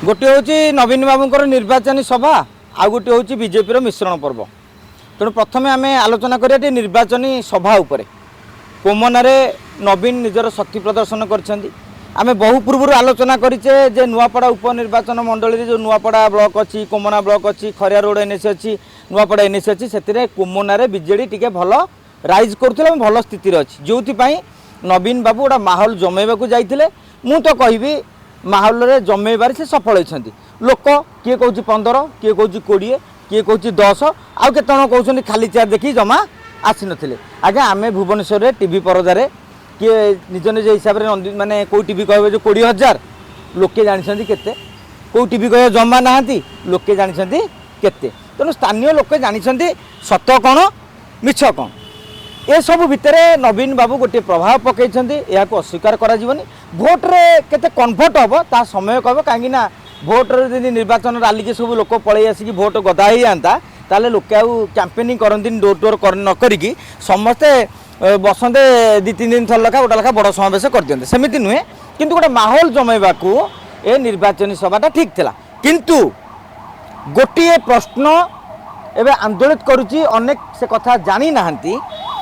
गोटे हूँ नवीन बाबूर निर्वाचन सभा आ गोटे हूँ बीजेपी मिश्रण पर्व। तेणु प्रथम आम आलोचना करिया निर्वाचनी सभा उपरे कोमनार नवीन निजर शक्ति प्रदर्शन करें। बहु पूर्व आलोचना करें जे नुआपड़ा उपनिर्वाचन मंडली जो नुआपड़ा ब्लॉक अच्छी कोमना ब्लॉक अच्छी खरिया रोड एनएसी अच्छी नुआपड़ा एनएसी अच्छी से कोमनार बीजेडी टी भल राइज करुला भल स्थित अच्छी जो नवीन बाबू गोटा माहौल जमेवाक जाते मु तो कहबी माहौल रे जमेबार से सफल होती। लोक किए कौच 15 किए कौच 20 किए कौच 10 आउ केत कहते खाली चेयर देखी जमा आसी नथिले। आज्ञा आम भुवनेश्वर में टीवी परदार किए निज निज हिसाब से माने कोई टीवी कहे जो 20,000 लोके जानते केते कौ टीवी कह जमा ना लोके जानते केते। तेणु स्थानीय लोके जानते सत कौन मिछ कौन ए सब भितर नवीन बाबू गोटे प्रभाव पकईछंती या अस्वीकार करा जीवनी। भोट रे केते कन्वर्ट हम ता समय कहब कहीं भोट रे निर्वाचन रैली के सब लोक पलि आसिक भोट गदा ही जाता ताले लोक आउ कैंपेनिंग करती डोर टू न करिकी समस्ते बसंते 2-3 दिन थर लखा गोटा लखा बड़ समावेश कर दियंते सेमिति नुहे किंतु गोटे माहौल जमेबाकू ए निर्वाचनी सभाटा ठीक थिला। किंतु गोटे प्रश्न एवं आंदोलित करुच्ची अनेक से कथा जानी नाहंती